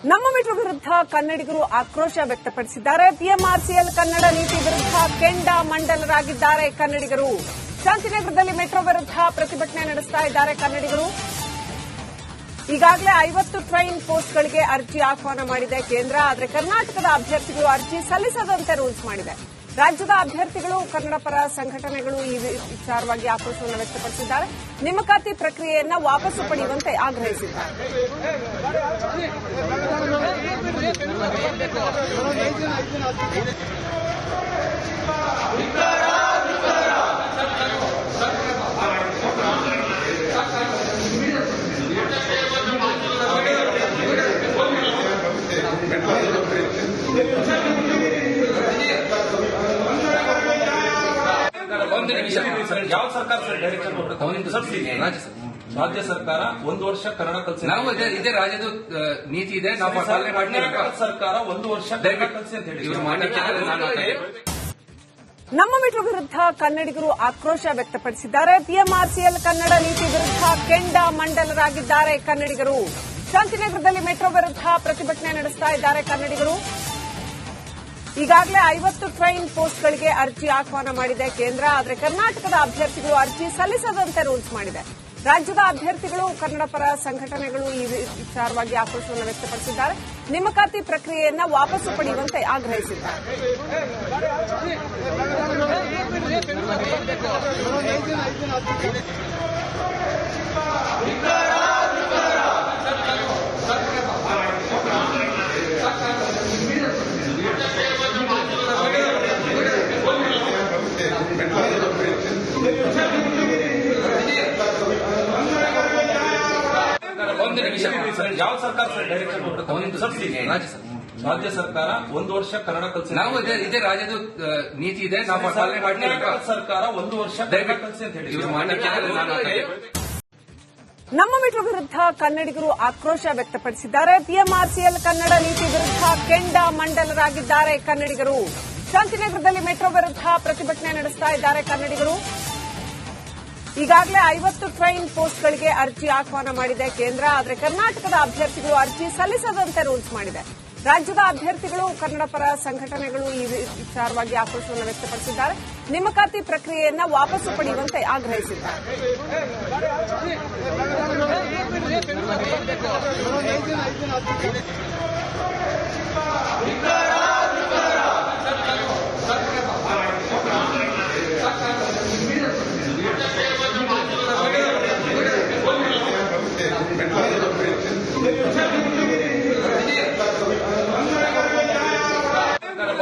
ನಮ್ಮ ಮೆಟ್ರೋ ವಿರುದ್ಧ ಕನ್ನಡಿಗರು ಆಕ್ರೋಶ ವ್ಯಕ್ತಪಡಿಸಿದ್ದಾರೆ. ಪಿಎಂಆರ್ಸಿಎಲ್ ಕನ್ನಡ ನೀತಿ ವಿರುದ್ಧ ಕೆಂಡ ಮಂಡಲರಾಗಿದ್ದಾರೆ ಕನ್ನಡಿಗರು. ಶಾಂತಿನಗರದಲ್ಲಿ ಮೆಟ್ರೋ ವಿರುದ್ಧ ಪ್ರತಿಭಟನೆ ನಡೆಸ್ತಾ ಇದ್ದಾರೆ ಕನ್ನಡಿಗರು. ಈಗಾಗಲೇ 50 ಟ್ರೈನ್ ಪೋಸ್ಟ್ಗಳಿಗೆ ಅರ್ಜಿ ಆಹ್ವಾನ ಮಾಡಿದೆ ಕೇಂದ್ರ. ಆದರೆ ಕರ್ನಾಟಕದ ಅಭ್ಯರ್ಥಿಗಳು ಅರ್ಜಿ ಸಲ್ಲಿಸದಂತೆ ರೂಲ್ಸ್ ಮಾಡಿದೆ. ರಾಜ್ಯದ ಅಭ್ಯರ್ಥಿಗಳು ಕನ್ನಡ ಪರ ಸಂಘಟನೆಗಳು ಈ ವಿಚಾರವಾಗಿ ಆಕ್ರೋಶವನ್ನು ವ್ಯಕ್ತಪಡಿಸಿದ್ದಾರೆ. ನೇಮಕಾತಿ ಪ್ರಕ್ರಿಯೆಯನ್ನು ವಾಪಸ್ಸು ಪಡೆಯುವಂತೆ ಆಗ್ರಹಿಸಿದ್ದಾರೆ. ಒಂದು ನಿಮಿಷ ಯಾವ ಸರ್ಕಾರ ಸರ್ ಡೈರೆಕ್ಷನ್ ರಾಜ್ಯ ಸರ್ಕಾರ 1 ವರ್ಷ ಕನ್ನಡ ಕಲಿಸಿ ನಾವು ಇದೇ ರಾಜ್ಯದ ನೀತಿ ಇದೆ. ನಾವು ಪಾಲನೆ ಮಾಡ್ತೀವಿ. ಸರ್ಕಾರ 1 ವರ್ಷ ಕನ್ನಡ ಕಲಿಸಿ ಅಂತ ಹೇಳಿ ನಮ್ಮ ಮೆಟ್ರೋ ವಿರುದ್ಧ ಕನ್ನಡಿಗರು ಆಕ್ರೋಶ ವ್ಯಕ್ತಪಡಿಸಿದ್ದಾರೆ. ಪಿಎಂಆರ್ಸಿಎಲ್ ಕನ್ನಡ ನೀತಿ ವಿರುದ್ಧ ಕೆಂಡ ಮಂಡಲರಾಗಿದ್ದಾರೆ ಕನ್ನಡಿಗರು. ಶಾಂತಿನಗರದಲ್ಲಿ ಮೆಟ್ರೋ ವಿರುದ್ಧ ಪ್ರತಿಭಟನೆ ನಡೆಸ್ತಾ ಇದ್ದಾರೆ ಕನ್ನಡಿಗರು. ಈಗಾಗಲೇ 50 ಟ್ರೈನ್ ಪೋಸ್ಟ್ಗಳಿಗೆ ಅರ್ಜಿ ಆಹ್ವಾನ ಮಾಡಿದೆ ಕೇಂದ್ರ. ಆದರೆ ಕರ್ನಾಟಕದ ಅಭ್ಯರ್ಥಿಗಳು ಅರ್ಜಿ ಸಲ್ಲಿಸದಂತೆ ರೂಲ್ಸ್ ಮಾಡಿದೆ. ರಾಜ್ಯದ ಅಭ್ಯರ್ಥಿಗಳು ಕನ್ನಡ ಪರ ಸಂಘಟನೆಗಳು ಈ ವಿಚಾರವಾಗಿ ಆಕ್ರೋಶವನ್ನು ವ್ಯಕ್ತಪಡಿಸಿದ್ದಾರೆ. ನೇಮಕಾತಿ ಪ್ರಕ್ರಿಯೆಯನ್ನು ವಾಪಸ್ಸು ಪಡೆಯುವಂತೆ ಆಗ್ರಹಿಸಿದ್ದಾರೆ. ಒಂದು ನಿಮಿಷ ಯಾವ ಸರ್ಕಾರ ಸರ್ ಡೈರೆಕ್ಷನ್ ರಾಜ್ಯ ಸರ್ಕಾರ 1 ವರ್ಷ ಕನ್ನಡ ಕಲಿಸಿ ನಾವು ಇದೇ ರಾಜ್ಯದ ನೀತಿ ಇದೆ. ನಾವು ಪಾಲನೆ ಮಾಡ್ತೀವಿ. ಸರ್ಕಾರ 1 ವರ್ಷ ಕನ್ನಡ ಕಲಿಸಿ ಅಂತ ಹೇಳಿ ನಮ್ಮ ಮೆಟ್ರೋ ವಿರುದ್ಧ ಕನ್ನಡಿಗರು ಆಕ್ರೋಶ ವ್ಯಕ್ತಪಡಿಸಿದ್ದಾರೆ. ಪಿಎಂಆರ್ಸಿಎಲ್ ಕನ್ನಡ ನೀತಿ ವಿರುದ್ಧ ಕೆಂಡ ಮಂಡಲರಾಗಿದ್ದಾರೆ ಕನ್ನಡಿಗರು. ಶಾಂತಿನಗರದಲ್ಲಿ ಮೆಟ್ರೋ ವಿರುದ್ಧ ಪ್ರತಿಭಟನೆ ನಡೆಸ್ತಾ ಇದ್ದಾರೆ ಕನ್ನಡಿಗರು. ಈಗಾಗಲೇ 50 ಟ್ರೈನ್ ಪೋಸ್ಟ್ಗಳಿಗೆ ಅರ್ಜಿ ಆಹ್ವಾನ ಮಾಡಿದೆ ಕೇಂದ್ರ. ಆದರೆ ಕರ್ನಾಟಕದ ಅಭ್ಯರ್ಥಿಗಳು ಅರ್ಜಿ ಸಲ್ಲಿಸದಂತೆ ರೂಲ್ಸ್ ಮಾಡಿದೆ. ರಾಜ್ಯದ ಅಭ್ಯರ್ಥಿಗಳು ಕನ್ನಡ ಪರ ಸಂಘಟನೆಗಳು ಈ ವಿಚಾರವಾಗಿ ಆಕ್ರೋಶವನ್ನು ವ್ಯಕ್ತಪಡಿಸಿದ್ದಾರೆ. ನೇಮಕಾತಿ ಪ್ರಕ್ರಿಯೆಯನ್ನು ವಾಪಸ್ಸು ಪಡೆಯುವಂತೆ ಆಗ್ರಹಿಸಿದ್ದಾರೆ.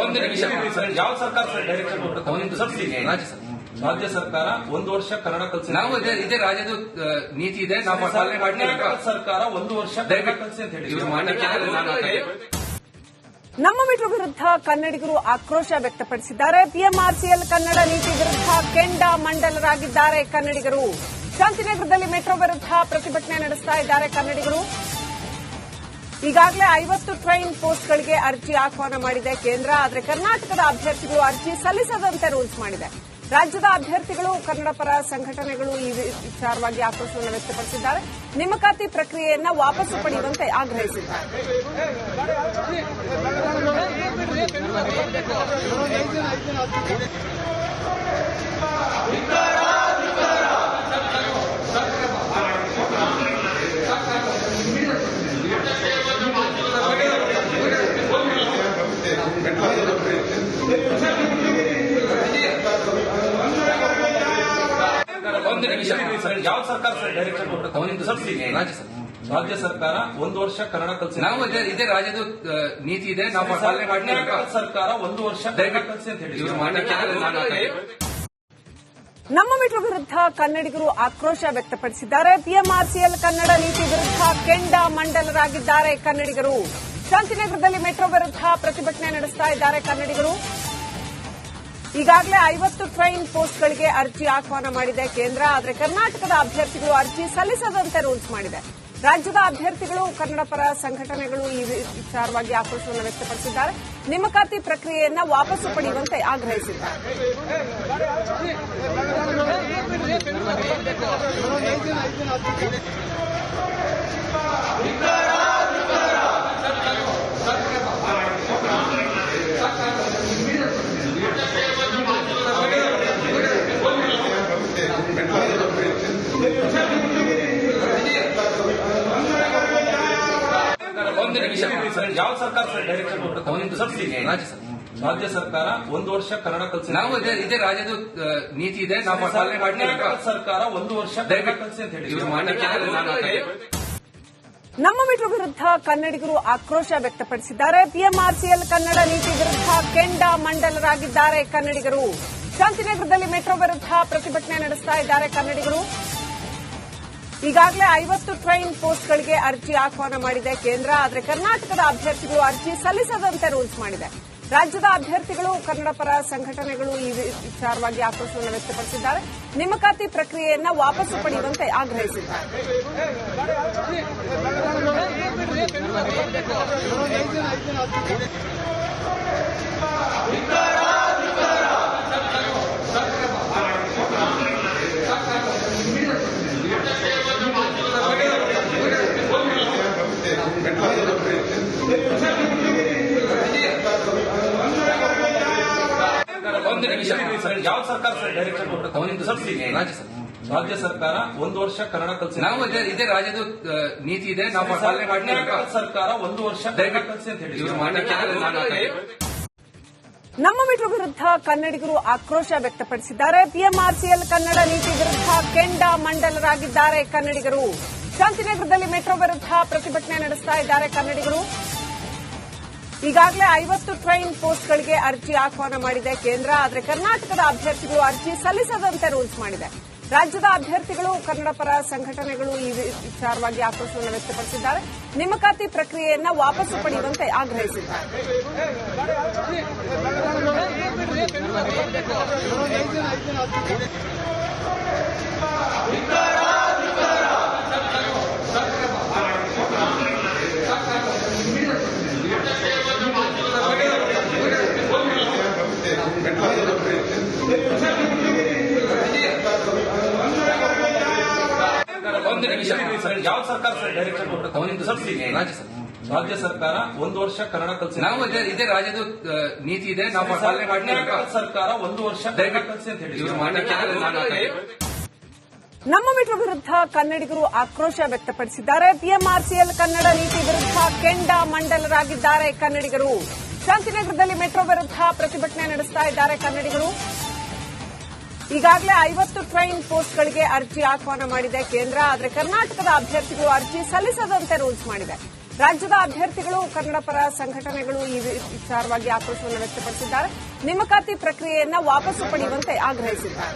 ಒಂದು ನಿಮಿಷ ಯಾವ ಸರ್ಕಾರ ಸರ್ ಡೈರೆಕ್ಷನ್ ರಾಜ್ಯ ಸರ್ಕಾರ 1 ವರ್ಷ ಕನ್ನಡ ಕಲಿಸಿ ನಾವು ಇದೇ ರಾಜ್ಯದ ನೀತಿ ಇದೆ. ನಾವು ಪಾಲನೆ ಮಾಡ್ತೀವಿ. ಸರ್ಕಾರ 1 ವರ್ಷ ಕನ್ನಡ ಕಲಿಸಿ ಅಂತ ಹೇಳಿ ನಮ್ಮ ಮೆಟ್ರೋ ವಿರುದ್ಧ ಕನ್ನಡಿಗರು ಆಕ್ರೋಶ ವ್ಯಕ್ತಪಡಿಸಿದ್ದಾರೆ. ಪಿಎಂಆರ್ಸಿಎಲ್ ಕನ್ನಡ ನೀತಿ ವಿರುದ್ಧ ಕೆಂಡ ಮಂಡಲರಾಗಿದ್ದಾರೆ ಕನ್ನಡಿಗರು. ಶಾಂತಿನಗರದಲ್ಲಿ ಮೆಟ್ರೋ ವಿರುದ್ಧ ಪ್ರತಿಭಟನೆ ನಡೆಸ್ತಾ ಇದ್ದಾರೆ ಕನ್ನಡಿಗರು. ಈಗಾಗಲೇ 50 ಟ್ರೈನ್ ಪೋಸ್ಟ್ಗಳಿಗೆ ಅರ್ಜಿ ಆಹ್ವಾನ ಮಾಡಿದೆ ಕೇಂದ್ರ. ಆದರೆ ಕರ್ನಾಟಕದ ಅಭ್ಯರ್ಥಿಗಳು ಅರ್ಜಿ ಸಲ್ಲಿಸದಂತೆ ರೂಲ್ಸ್ ಮಾಡಿದೆ. ರಾಜ್ಯದ ಅಭ್ಯರ್ಥಿಗಳು ಕನ್ನಡ ಪರ ಸಂಘಟನೆಗಳು ಈ ವಿಚಾರವಾಗಿ ಆಕ್ರೋಶವನ್ನು ವ್ಯಕ್ತಪಡಿಸಿದ್ದಾರೆ. ನೇಮಕಾತಿ ಪ್ರಕ್ರಿಯೆಯನ್ನು ವಾಪಸ್ಸು ಪಡೆಯುವಂತೆ ಆಗ್ರಹಿಸಿದ್ದಾರೆ. ಒಂದು ನಿಮಿಷ ಯಾವ ಸರ್ಕಾರ ಸರ್ ಡೈರೆಕ್ಷನ್ ರಾಜ್ಯ ಸರ್ಕಾರ 1 ವರ್ಷ ಕನ್ನಡ ಕಲಿಸಿ ನಾವು ಇದೇ ರಾಜ್ಯದ ನೀತಿ ಇದೆ. ನಾವು ಪಾಲನೆ ಮಾಡ್ತೀವಿ. ಸರ್ಕಾರ 1 ವರ್ಷ ಕನ್ನಡ ಕಲಿಸಿ ಅಂತ ಹೇಳಿ ನಮ್ಮ ಮೆಟ್ರೋ ವಿರುದ್ಧ ಕನ್ನಡಿಗರು ಆಕ್ರೋಶ ವ್ಯಕ್ತಪಡಿಸಿದ್ದಾರೆ. ಪಿಎಂಆರ್ಸಿಎಲ್ ಕನ್ನಡ ನೀತಿ ವಿರುದ್ಧ ಕೆಂಡ ಮಂಡಲರಾಗಿದ್ದಾರೆ ಕನ್ನಡಿಗರು. ಶಾಂತಿನಗರದಲ್ಲಿ ಮೆಟ್ರೋ ವಿರುದ್ಧ ಪ್ರತಿಭಟನೆ ನಡೆಸ್ತಾ ಇದ್ದಾರೆ ಕನ್ನಡಿಗರು. ಈಗಾಗಲೇ 50 ಟ್ರೈನ್ ಪೋಸ್ಟ್ಗಳಿಗೆ ಅರ್ಜಿ ಆಹ್ವಾನ ಮಾಡಿದೆ ಕೇಂದ್ರ. ಆದರೆ ಕರ್ನಾಟಕದ ಅಭ್ಯರ್ಥಿಗಳು ಅರ್ಜಿ ಸಲ್ಲಿಸದಂತೆ ರೂಲ್ಸ್ ಮಾಡಿದೆ. ರಾಜ್ಯದ ಅಭ್ಯರ್ಥಿಗಳು ಕನ್ನಡ ಪರ ಸಂಘಟನೆಗಳು ಈ ವಿಚಾರವಾಗಿ ಆಕ್ರೋಶವನ್ನು ವ್ಯಕ್ತಪಡಿಸಿದ್ದಾರೆ. ನೇಮಕಾತಿ ಪ್ರಕ್ರಿಯೆಯನ್ನು ವಾಪಸ್ಸು ಪಡೆಯುವಂತೆ ಆಗ್ರಹಿಸಿದ್ದಾರೆ. ಒಂದು ನಿಮಿಷ ಸರ್, ಯಾವ ಸರ್ಕಾರ ಸರ್ ಡೈರೆಕ್ಟ್ ಕೊಟ್ಟದ್ದು? ಒಂದು ಸಬ್ಸಿಡಿ ರಾಜ್ಯ ಸರ್. ರಾಜ್ಯ ಸರ್ಕಾರ 1 ವರ್ಷ ಕನ್ನಡ ಕಲಿಸಿ. ನಾವು ಇದೇ ರಾಜ್ಯದ ನೀತಿ ಇದೆ, ನಾವು ಪಾಲನೆ ಮಾಡ್ತೀವಿ. ಕರ್ನಾಟಕ ಸರ್ಕಾರ 1 ವರ್ಷ ಕನ್ನಡ ಕಲಿಸಿ ಅಂತ ಹೇಳಿ ಇವ್ರು ಮಾತಾಡ್ತಾರೆ. ನಮ್ಮ ಮೆಟ್ರೋ ವಿರುದ್ಧ ಕನ್ನಡಿಗರು ಆಕ್ರೋಶ ವ್ಯಕ್ತಪಡಿಸಿದ್ದಾರೆ. ಪಿಎಂಆರ್ಸಿಎಲ್ ಕನ್ನಡ ನೀತಿ ವಿರುದ್ಧ ಕೆಂಡಾಮಂಡಲರಾಗಿದ್ದಾರೆ ಕನ್ನಡಿಗರು. ಶಾಂತಿನಗರದಲ್ಲಿ ಮೆಟ್ರೋ ವಿರುದ್ಧ ಪ್ರತಿಭಟನೆ ನಡೆಸ್ತಾ ಇದ್ದಾರೆ ಕನ್ನಡಿಗರು. ಈಗಾಗಲೇ 50 ಟ್ರೈನ್ ಪೋಸ್ಟ್ಗಳಿಗೆ ಅರ್ಜಿ ಆಹ್ವಾನ ಮಾಡಿದೆ ಕೇಂದ್ರ. ಆದರೆ ಕರ್ನಾಟಕದ ಅಭ್ಯರ್ಥಿಗಳು ಅರ್ಜಿ ಸಲ್ಲಿಸದಂತೆ ರೂಲ್ಸ್ ಮಾಡಿದೆ. ರಾಜ್ಯದ ಅಭ್ಯರ್ಥಿಗಳು, ಕನ್ನಡ ಪರ ಸಂಘಟನೆಗಳು ಈ ವಿಚಾರವಾಗಿ ಆಕ್ರೋಶವನ್ನು ವ್ಯಕ್ತಪಡಿಸಿದ್ದಾರೆ. ನೇಮಕಾತಿ ಪ್ರಕ್ರಿಯೆಯನ್ನು ವಾಪಸ್ಸು ಪಡೆಯುವಂತೆ ಆಗ್ರಹಿಸಿದ್ದಾರೆ. ಒಂದು ನಿಮಿಷ ಸರ್, ಯಾವ ಸರ್ಕಾರ ಸರ್ ಡೈರೆಕ್ಟ್ ಕೊಟ್ಟದ್ದು? ಒಂದು ಸಬ್ಸಿಡಿ ರಾಜ್ಯ ಸರ್. ರಾಜ್ಯ ಸರ್ಕಾರ 1 ವರ್ಷ ಕನ್ನಡ ಕಲಿಸಿ. ನಾವು ಇದೇ ರಾಜ್ಯದ ನೀತಿ ಇದೆ, ನಾವು ಪಾಲನೆ ಮಾಡ್ತೀವಿ. ಕರ್ನಾಟಕ ಸರ್ಕಾರ 1 ವರ್ಷ ಕನ್ನಡ ಕಲಿಸಿ ಅಂತ ಹೇಳಿ ಇವ್ರು ಮಾತಾಡ್ತಾರೆ. ನಮ್ಮ ಮೆಟ್ರೋ ವಿರುದ್ಧ ಕನ್ನಡಿಗರು ಆಕ್ರೋಶ ವ್ಯಕ್ತಪಡಿಸಿದ್ದಾರೆ. ಪಿಎಂಆರ್ಸಿಎಲ್ ಕನ್ನಡ ನೀತಿ ವಿರುದ್ಧ ಕೆಂಡಾಮಂಡಲರಾಗಿದ್ದಾರೆ ಕನ್ನಡಿಗರು. ಶಾಂತಿನಗರದಲ್ಲಿ ಮೆಟ್ರೋ ವಿರುದ್ಧ ಪ್ರತಿಭಟನೆ ನಡೆಸ್ತಾ ಇದ್ದಾರೆ ಕನ್ನಡಿಗರು. ಈಗಾಗಲೇ 50 ಟ್ರೈನ್ ಪೋಸ್ಟ್ಗಳಿಗೆ ಅರ್ಜಿ ಆಹ್ವಾನ ಮಾಡಿದೆ ಕೇಂದ್ರ. ಆದರೆ ಕರ್ನಾಟಕದ ಅಭ್ಯರ್ಥಿಗಳು ಅರ್ಜಿ ಸಲ್ಲಿಸದಂತೆ ರೂಲ್ಸ್ ಮಾಡಿದೆ. ರಾಜ್ಯದ ಅಭ್ಯರ್ಥಿಗಳು, ಕನ್ನಡ ಪರ ಸಂಘಟನೆಗಳು ಈ ವಿಚಾರವಾಗಿ ಆಕ್ರೋಶವನ್ನು ವ್ಯಕ್ತಪಡಿಸಿದ್ದಾರೆ. ನೇಮಕಾತಿ ಪ್ರಕ್ರಿಯೆಯನ್ನು ವಾಪಸ್ಸು ಪಡೆಯುವಂತೆ ಆಗ್ರಹಿಸಿದ್ದಾರೆ. ಒಂದು ನಿಮಿಷ ಸರ್, ಯಾವ ಸರ್ಕಾರ ಸರ್ ಡೈರೆಕ್ಟ್ ಕೊಟ್ಟದ್ದು? ಒಂದು ಸಬ್ಸಿಡಿ ರಾಜ್ಯ ಸರ್. ರಾಜ್ಯ ಸರ್ಕಾರ 1 ವರ್ಷ ಕನ್ನಡ ಕಲಿಸಿ. ನಾವು ಇದೇ ರಾಜ್ಯದ ನೀತಿ ಇದೆ, ನಾವು ಪಾಲನೆ ಮಾಡ್ತೀವಿ. ಕರ್ನಾಟಕ ಸರ್ಕಾರ 1 ವರ್ಷ ಕನ್ನಡ ಕಲಿಸಿ ಅಂತ ಹೇಳಿ ಇವ್ರು ಮಾತಾಡ್ತಾರೆ. ನಮ್ಮ ಮೆಟ್ರೋ ವಿರುದ್ಧ ಕನ್ನಡಿಗರು ಆಕ್ರೋಶ ವ್ಯಕ್ತಪಡಿಸಿದ್ದಾರೆ. ಪಿಎಂಆರ್ಸಿಎಲ್ ಕನ್ನಡ ನೀತಿ ವಿರುದ್ಧ ಕೆಂಡಾಮಂಡಲರಾಗಿದ್ದಾರೆ ಕನ್ನಡಿಗರು. ಶಾಂತಿನಗರದಲ್ಲಿ ಮೆಟ್ರೋ ವಿರುದ್ಧ ಪ್ರತಿಭಟನೆ ನಡೆಸ್ತಾ ಇದ್ದಾರೆ ಕನ್ನಡಿಗರು. ಈಗಾಗಲೇ 50 ಟ್ರೈನ್ ಪೋಸ್ಟ್ಗಳಿಗೆ ಅರ್ಜಿ ಆಹ್ವಾನ ಮಾಡಿದೆ ಕೇಂದ್ರ. ಆದರೆ ಕರ್ನಾಟಕದ ಅಭ್ಯರ್ಥಿಗಳು ಅರ್ಜಿ ಸಲ್ಲಿಸದಂತೆ ರೂಲ್ಸ್ ಮಾಡಿದೆ. ರಾಜ್ಯದ ಅಭ್ಯರ್ಥಿಗಳು, ಕನ್ನಡ ಪರ ಸಂಘಟನೆಗಳು ಈ ವಿಚಾರವಾಗಿ ಆಕ್ರೋಶವನ್ನು ವ್ಯಕ್ತಪಡಿಸಿದ್ದಾರೆ. ನೇಮಕಾತಿ ಪ್ರಕ್ರಿಯೆಯನ್ನು ವಾಪಸ್ಸು ಪಡೆಯುವಂತೆ ಆಗ್ರಹಿಸಿದ್ದಾರೆ.